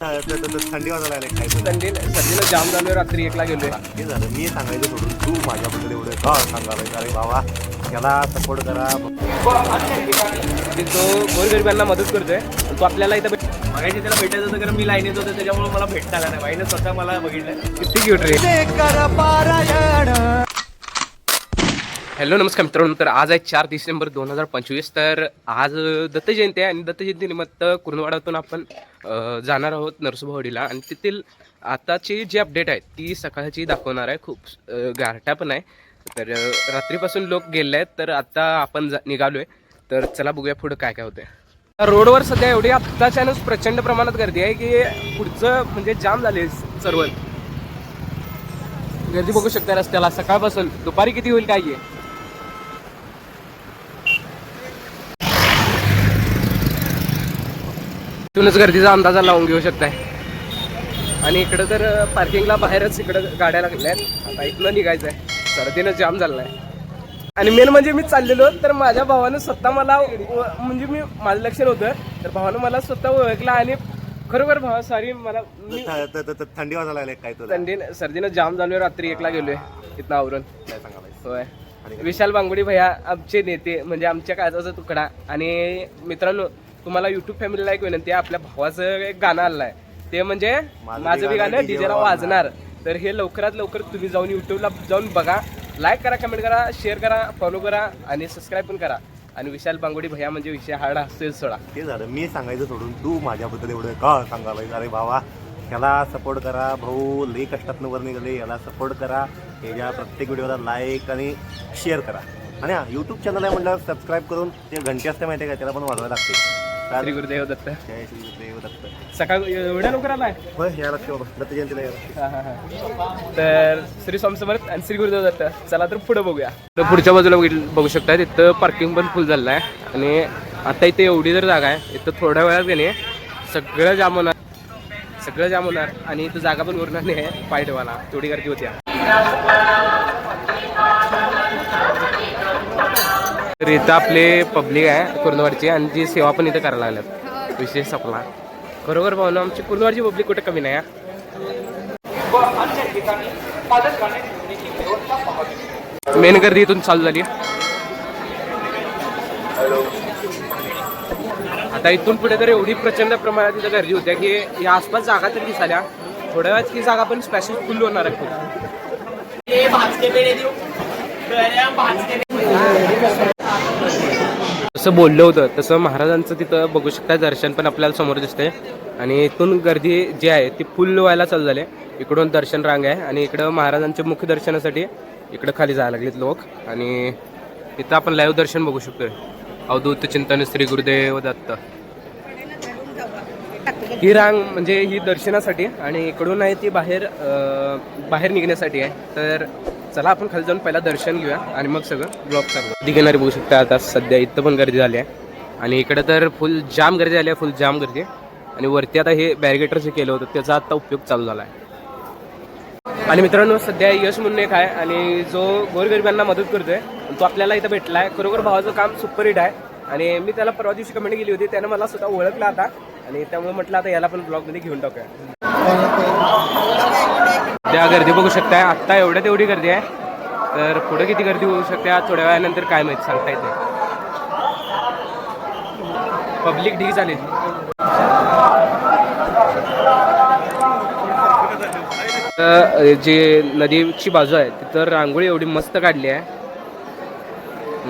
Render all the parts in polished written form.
थंडी वाजायला लागली काय सर्दीला जाम झालोय. रात्री 1ला गेलोय. हे झालं मी सांगायचं सोडून तू माझ्याबद्दल एवढं का सांगायला. अरे बाबा त्याला सपोर्ट करा. तो गोरगरिबांना मदत करतोय. तो आपल्याला इथं मागायची त्याला भेटायचं होतं कारण मी लाईनीत होतो त्याच्यामुळे मला भेटता आला नाही. बाईने स्वतः मला बघितलं. किती क्यूट रे. हॅलो नमस्कार मित्रांनो. तर आज आहे 4 डिसेंबर 2025. तर आज दत्त जयंती आहे आणि दत्त जयंतीनिमित्त कुरुंदवाडातून आपण जाणार आहोत नरसोबावाडीला. आणि तेथील आताची जी अपडेट आहे ती सकाळची दाखवणार आहे. खूप गारठा पण आहे. तर रात्रीपासून लोक गेले आहेत. तर आता आपण निघालो आहे. तर चला बघूया पुढं काय काय होतं. रोडवर सध्या एवढी आत्ताच्यानंच प्रचंड प्रमाणात गर्दी आहे की पुढचं म्हणजे जाम झाले सर्व. गर्दी बघू शकता रस्त्याला सकाळपासून. दुपारी किती होईल काय आहे. इथूनच गर्दीचा अंदाजा लावून घेऊ शकताय. आणि इकडं तर पार्किंगला बाहेरच इकडं गाड्या लागल्या आहेत. आता इथनं निघायचं आहे. सर्दीनं जाम झालं आहे. आणि मेन म्हणजे मी चाललेलो तर माझ्या भावानं स्वतः मला म्हणजे माझं लक्ष नव्हतं तर भावानं मला स्वतः ओळखला. आणि खरोखर भावा सॉरी मला थंडी वाजायला लागली काय सर्दीनं जाम झालोय. रात्री 1ला गेलोय इथनं आवरून. काय सांगायला. होय. विशाल बांगुडी भैया आमचे नेते म्हणजे आमच्या काळजाचा तुकडा. आणि मित्रांनो तुम्हाला युट्यूब फॅमिलीला एक विनंती आहे. आपल्या भावाचं एक गाणं आलं आहे ते म्हणजे माझं बी गाणं डीजेला वाजणार. तर हे लवकरात लवकर तुम्ही जाऊन युट्यूबला जाऊन बघा. लाईक करा, कमेंट करा, शेअर करा, फॉलो करा आणि सबस्क्राईब पण करा. आणि विशाल बांगुडी भैया म्हणजे विषय हार्ड असतील सोडा. ते झालं मी सांगायचं सोडून तू माझ्याबद्दल एवढं का सांगायला. अरे बाबा ह्याला सपोर्ट करा. भाऊ लई कष्टातनं वर निघाले. याला सपोर्ट करा. याच्या प्रत्येक व्हिडिओला लाईक आणि शेअर करा. आणि हा यूट्यूब चॅनल आहे म्हटल्यावर सबस्क्राईब करून ते घंटी असते माहिती आहे का त्याला पण वाजवायला लागते. श्री गुरुदेव दत्त. जय श्री गुरुदेव दत्त. सकाळ एवढ्या लवकर आलाय. होय याला दत्त जयंतीला तर श्री स्वामी समर्थ आणि श्री गुरुदेव दत्त. चला तर पुढे बघूया. तर पुढच्या बाजूला बघू शकता तिथं पार्किंग पण फुल झालं आहे. आणि आता इथे एवढी जर जागा आहे इथं थोड्या वेळात की नाही सगळं जाम होणार. आणि इथं जागा पण उरणार नाही आहे पाय ठेवायला. तेवढी गर्दी होती. तर इथं आपले पब्लिक आहे कुरुंदवाडची आणि जी सेवा पण इथं करायला लागल्यात. विशेष आपला खरोखर भावना आमची कुरुंदवाडची पब्लिक कुठे कमी नाही. मेन गर्दी इथून चालू झाली. आता इथून पुढे तर एवढी प्रचंड प्रमाणात इथं गर्दी होत्या की या आसपास जागा तरी दिसाल्या. थोड्या वेळात ही जागा पण स्पेशल फुल होणार आहे. जसं बोललं होतं तसं महाराजांचं तिथं बघू शकता दर्शन पण आपल्याला समोर दिसतंय. आणि इथून गर्दी जी आहे ती फुल व्हायला चालू झाली. इकडून दर्शन रांग आहे आणि इकडं महाराजांच्या मुख्य दर्शनासाठी इकडं खाली जायला लागलेत लोक. आणि इथं आपण लाईव्ह दर्शन बघू शकतोय. अवधूत चिंतन श्री गुरुदेव दत्त. ही रांग म्हणजे ही दर्शनासाठी आणि इकडून आहे ती बाहेर निघण्यासाठी आहे. तर चला आपण खाली जाऊन पहिला दर्शन घेऊया आणि मग सगळं ब्लॉग चालू. दिघेणारी बघू शकता. आता सध्या इथं पण गर्दी झाली आहे. आणि इकडं तर फुल जाम गर्दी झाली आहे. फुल जाम गर्दी. आणि वरती आता हे बॅरिगेटर जे केलं होतं त्याचा आता उपयोग चालू झाला आहे. आणि मित्रांनो सध्या यश म्हणून एक आहे आणि जो गोरगरिबांना मदत करतोय तो आपल्याला इथं भेटला आहे. खरोखर भावाचं काम सुपर हिट आहे. आणि मी त्याला परवा दिवशी कमेंट केली होती. त्यानं मला स्वतः ओळखला आता आणि त्यामुळे म्हटलं आता याला पण ब्लॉगमध्ये घेऊन टाकूया. त्या गर्दी बघू शकताय. आत्ता एवढ्यात एवढी गर्दी आहे. तर पुढे किती गर्दी होऊ शकते थोड्या वेळानंतर काय माहिती सांगता येते. पब्लिक ढीग झाली. जे नदीची बाजू आहे तिथं रांगोळी एवढी मस्त काढली आहे.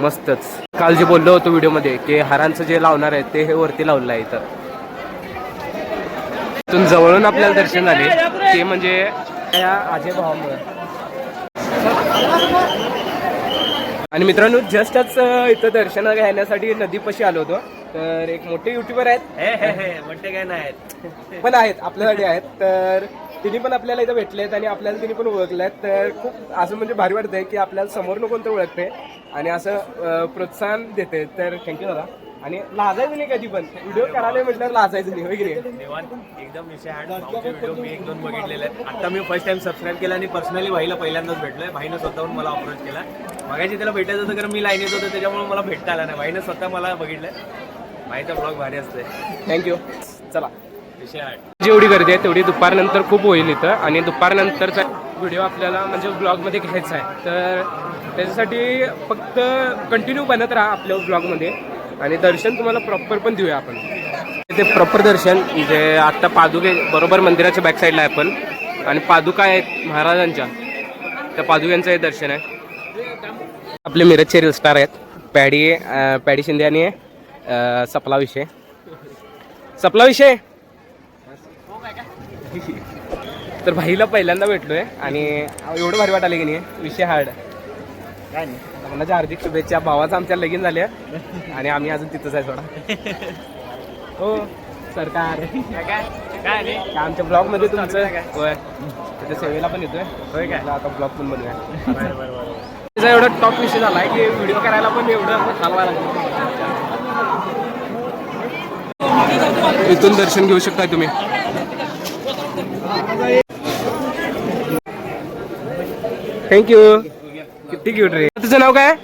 मस्तच. काल जे बोललो होतो व्हिडिओमध्ये की हारांचं जे लावणार आहे ते हे वरती लावलं आहे. इथं इथून जवळून आपल्याला दर्शन झाले ते म्हणजे या आजय भावामुळे. आणि मित्रांनो जस्टच इथं दर्शन घेण्यासाठी नदीपाशी आलो होतो. तर एक मोठे युट्यूबर आहेत. मोठे काय नाही आहेत पण आहेत आपल्यासाठी आहेत. तर तिने पण आपल्याला इथं भेटलेत आणि आपल्याला तिने पण ओळखलेत. तर खूप असं म्हणजे भारी वाटतंय की आपल्याला समोरनं कोणतं ओळखते आणि असं प्रोत्साहन देते. तर थँक्यू दादा. आणि लाजायचं नाही कधी पण व्हिडिओ करायला म्हटल्यावर लाजायचं नाही वगैरे. एकदम विषय व्हिडिओ मी 1-2 बघितलेले आहेत. आता मी फर्स्ट टाइम सबस्क्राईब केला आणि पर्सनली भाईला पहिल्यांदाच भेटलोय. भाईनं स्वतःहून मला अप्रोच केला. मागायची त्याला भेटायचं होतं कारण मी लाईनीत होतो त्याच्यामुळे मला भेटता आला नाही. भाईनं स्वतः मला बघितलंय. भाईचा ब्लॉग भारी असतोय. थँक्यू. चला विषय हार्ड. जेवढी गर्दी आहे तेवढी दुपारनंतर खूप होईल इथं, आणि दुपारनंतरचा व्हिडिओ आपल्याला म्हणजे ब्लॉगमध्ये घ्यायचा आहे. तर त्याच्यासाठी फक्त कंटिन्यू बनत राहा आपल्या ब्लॉगमध्ये, आणि दर्शन तुम्हाला प्रॉपर पण देऊया आपण. ते प्रॉपर दर्शन म्हणजे आत्ता पादुके बरोबर मंदिराच्या बॅक साईडला आहे आपण, आणि पादुका आहेत महाराजांच्या, त्या पादुक्यांचं हे दर्शन आहे. आपले मिरजचे रील स्टार आहेत पॅडी शिंदे आणि सपला विषय. तर भाईला पहिल्यांदा भेटलोय आणि एवढं भारी वाटाले की नाही, विषय हार्ड. लग्नाच्या हार्दिक शुभेच्छा. भावाचं आमच्या लगीन झाले आणि आम्ही अजून तिथंच आहे थोडा. हो सरकार काय आमच्या ब्लॉग मध्ये तुमचं होय, तिथे सेवेला पण येतोय होय काय, आता ब्लॉग पण बनवूया. त्याचा एवढा टॉप विषय झालाय की व्हिडिओ करायला पण एवढं चालवायला लागलं. इथून दर्शन घेऊ शकताय तुम्ही. थँक्यू. किती क्यूट रे. तुझं नाव काय?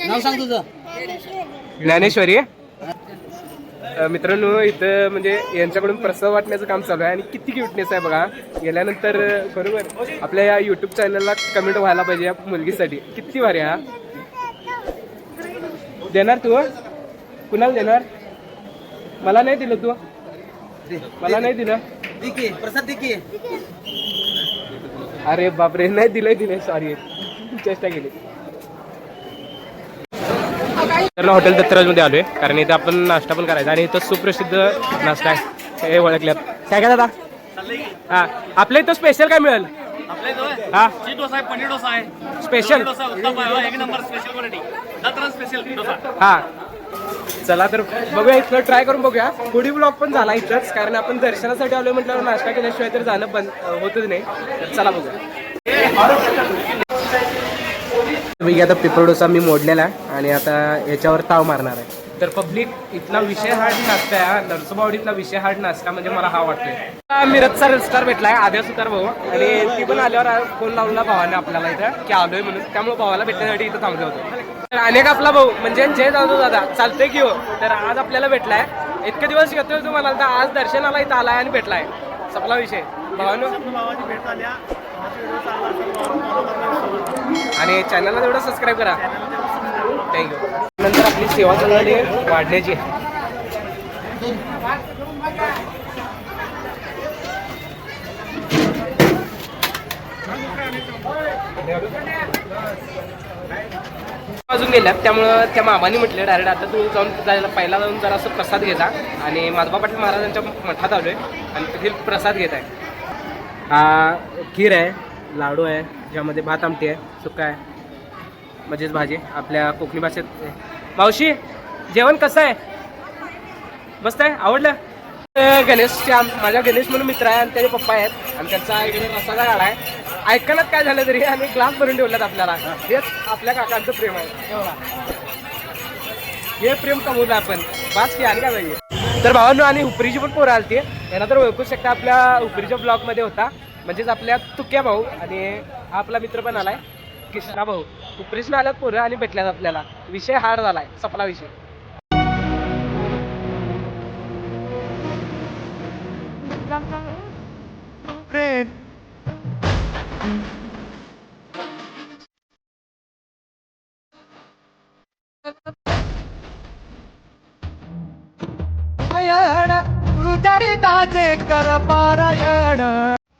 नाव सांग तुझं. ज्ञानेश्वरी. मित्रांनो इथं म्हणजे यांच्याकडून प्रसाद वाटण्याचं काम चालू आहे, आणि किती क्यूटनेस आहे बघा. गेल्यानंतर बरोबर आपल्या या युट्यूब चॅनलला कमेंट व्हायला पाहिजे या मुलगीसाठी. किती भारी हा. देणार तू? कुणाला देणार? मला नाही दिलं तू? मला नाही दिलं? प्रसाद देखील. अरे बापरे, नाही दिलंय सॉरी, चेष्टा केली. तर हॉटेल दत्तराजमध्ये आलोय कारण इथं आपण नाश्ता पण करायचा, आणि इथं सुप्रसिद्ध नाश्ता आहे हे ओळखल्यात. काय काय दादा? हा आपल्या इथं स्पेशल काय मिळेल? हा डोसा आहे, पनीर डोसा आहे, स्पेशल. एक number special quality, Dattaraj special dosa. हा चला तर बघूया, इथलं ट्राय करून बघूया. पुढे ब्लॉग पण झाला इथंच, कारण आपण दर्शनासाठी आलोय म्हटल्यावर नाश्ता केल्याशिवाय तर जाणं बंद होतच नाही. तर चला बघूया. आता पेपर डोसा मी मोडलेला आहे आणि आता याच्यावर ताव मारणार आहे. तर पब्लिक इथला विषय हार्ड नाश्ता आहे, नरसोबावाडीतला विषय हार्ड नाश्ता म्हणजे मला हा वाटतोय. मिरजचा रजिस्टार भेटलाय आद्या सुतार भाऊ, आणि ती पण आल्यावर फोन लावला भावाने आपल्याला इथं की आलोय म्हणून, त्यामुळे भावाला भेटण्यासाठी इथं थांबलो होतो. तर अनेक आपला भाऊ म्हणजे जय जाधव दादा चालतंय की हो, तर आज आपल्याला भेटलाय. इतके दिवस येतोय तुम्हाला, तर आज दर्शनाला इथं आलाय आणि भेटलाय. सपला विषय भावानो. आणि चॅनलला तेवढं सबस्क्राईब करा. थँक्यू. नंतर आपली सेवा चालू झाली वाढण्याची. अजून गेल्यात, त्यामुळं त्या मामाने म्हटलं डायरेक्ट आता तू जाऊन जायला पहिला जाऊन जरा असं प्रसाद घ्यायचा, आणि माधवा पाटील महाराजांच्या मठात आलोय आणि तिथे प्रसाद घेत आहे. हा खीर आहे, लाडू आहे, ज्यामध्ये भात आमटी आहे, सुक्का आहे, म्हणजेच भाजी आपल्या कोकणी भाषेत. मावशी जेवण कसं आहे? मस्त आहे, आवडलं? गणेशच्या माझ्या गणेश म्हणून मित्र आहे आणि त्याचे पप्पा आहेत, आणि त्यांचा इकडे रसाचा गाडा आहे. ऐकायलाच काय झालं तरी, आणि ग्लास भरून ठेवलात आपल्याला. हेच आपल्या काकांचं प्रेम आहे. हे प्रेम कमवलं आपण बास की, आणि काय पाहिजे. तर भावांनो, आणि उपरीची पण पोरं आलती, यांना तर ओळखू शकता, आपल्या उपरीच्या ब्लॉगमध्ये होता, म्हणजेच आपल्या तुक्या भाऊ, आणि हा आपला मित्र पण आलाय कृष्णा भाऊ. उपरीसनं आल्यात पोरं आणि भेटल्यात आपल्याला. विषय हार्ड झालाय, सपला विषय.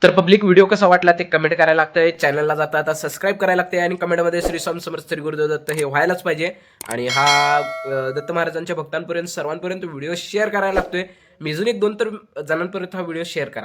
तर पब्लिक व्हिडिओ कसा वाटला ते कमेंट करायला लागतंय. चॅनलला जाता आता सबस्क्राईब करायला लागतंय, आणि कमेंटमध्ये श्री स्वामी समर्थ श्री गुरुदेव दत्त हे व्हायलाच पाहिजे. आणि हा दत्त महाराजांच्या भक्तांपर्यंत सर्वांपर्यंत व्हिडिओ शेअर करायला लागतोय. मी अजून 1-2 तर जणांपर्यंत हा व्हिडिओ शेअर करा.